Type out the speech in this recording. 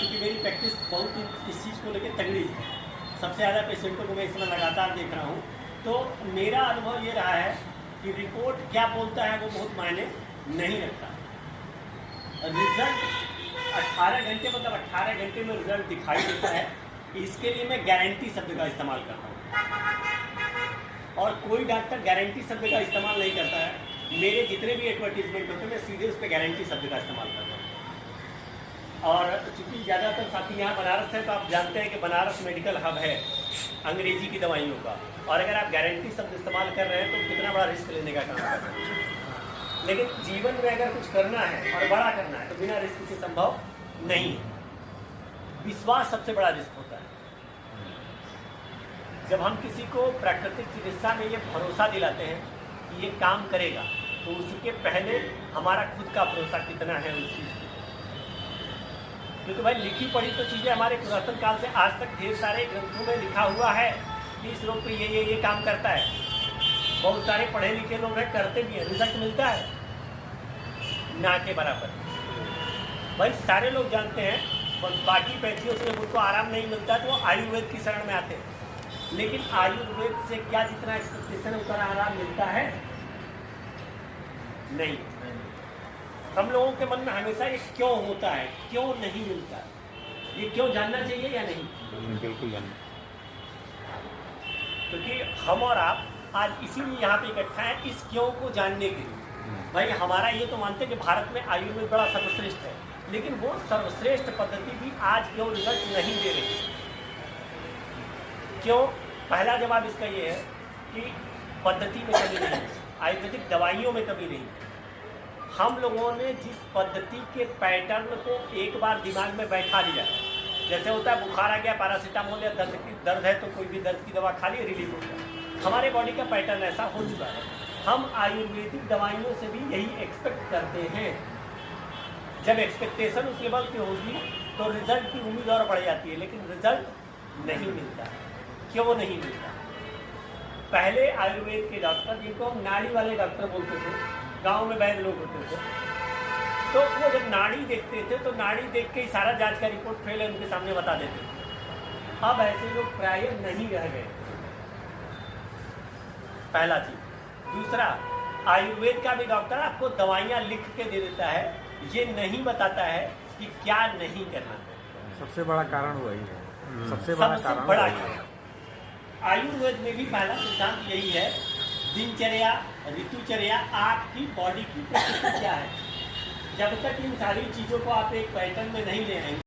चूँकि मेरी प्रैक्टिस बहुत इस चीज़ को लेकर तगड़ी है, सबसे ज़्यादा पेशेंटों को मैं इस समय लगातार देख रहा हूँ, तो मेरा अनुभव ये रहा है कि रिपोर्ट क्या बोलता है वो बहुत मायने नहीं रखता। रिजल्ट 18 घंटे मतलब 18 घंटे में रिजल्ट दिखाई देता है। इसके लिए मैं गारंटी शब्द का इस्तेमाल करता हूँ और कोई डॉक्टर गारंटी शब्द का इस्तेमाल नहीं करता है। मेरे जितने भी एडवर्टीजमेंट होते हैं मैं सीधे उस पर गारंटी शब्द का इस्तेमाल करता हूँ। और चूँकि ज़्यादातर साथी यहाँ बनारस है तो आप जानते हैं कि बनारस मेडिकल हब है अंग्रेजी की दवाइयों का, और अगर आप गारंटी शब्द इस्तेमाल कर रहे हैं तो कितना बड़ा रिस्क लेने का काम कर रहे हैं। लेकिन जीवन में अगर कुछ करना है और बड़ा करना है तो बिना रिस्क के संभव नहीं है। विश्वास सबसे बड़ा रिस्क होता है। जब हम किसी को प्राकृतिक चिकित्सा में ये भरोसा दिलाते हैं कि ये काम करेगा, तो उसके पहले हमारा खुद का भरोसा कितना है उस चीज़ पर। क्योंकि भाई लिखी पढ़ी तो चीज़ें हमारे पुरातन काल से आज तक ढेर सारे ग्रंथों में लिखा हुआ है कि इस रोग पे ये काम करता है। बहुत सारे पढ़े लिखे लोग हैं, करते भी हैं, रिजल्ट मिलता है ना के बराबर। भाई सारे लोग जानते हैं, बाकी पैथियों से उनको आराम नहीं मिलता तो वो आयुर्वेद की शरण में आते हैं। लेकिन आयुर्वेद से क्या जितना एक्सपेक्टेशन उतना आराम मिलता है? नहीं। हम लोगों के मन में हमेशा ये क्यों होता है, क्यों नहीं मिलता, ये क्यों जानना चाहिए या नहीं? बिल्कुल जानना। क्योंकि हम और आप आज इसीलिए यहाँ पे इकट्ठा है, इस क्यों को जानने के लिए। भाई हमारा ये तो मानते हैं कि भारत में आयुर्वेद बड़ा सर्वश्रेष्ठ है, लेकिन वो सर्वश्रेष्ठ पद्धति भी आज क्यों रिजल्ट नहीं दे रही? क्यों? पहला जवाब इसका ये है कि पद्धति में कमी नहीं है, आयुर्वेदिक दवाइयों में कमी नहीं है। हम लोगों ने जिस पद्धति के पैटर्न को एक बार दिमाग में बैठा लिया, जैसे होता है बुखार आ गया, पैरासीटामोल या दर्द है तो कोई भी दर्द की दवा खा ली, रिलीफ हो गया। हमारे बॉडी का पैटर्न ऐसा हो चुका है। हम आयुर्वेदिक दवाइयों से भी यही एक्सपेक्ट करते हैं। जब एक्सपेक्टेशन उस लेवल की होगी तो रिजल्ट की उम्मीद और बढ़ जाती है, लेकिन रिजल्ट नहीं मिलता। क्यों नहीं मिलता? पहले आयुर्वेद के डॉक्टर, जिनको हम नाड़ी वाले डॉक्टर बोलते थे, गांव में वैद्य लोग होते थे, तो वो जब नाड़ी देखते थे तो नाड़ी देख के ही सारा जांच का रिपोर्ट फेल है उनके सामने बता देते थे। अब ऐसे लोग प्राय नहीं रह गए। पहला चीज। दूसरा, आयुर्वेद का भी डॉक्टर आपको दवाइयाँ लिख के दे देता है, ये नहीं बताता है कि क्या नहीं करना है। सबसे बड़ा कारण वही है। सबसे बड़ा कारण आयुर्वेद में भी पहला सिद्धांत यही है, दिनचर्या, ऋतुचर्या, आपकी बॉडी की प्रकृति क्या है। जब तक इन सारी चीज़ों को आप एक पैटर्न में नहीं ले आएंगे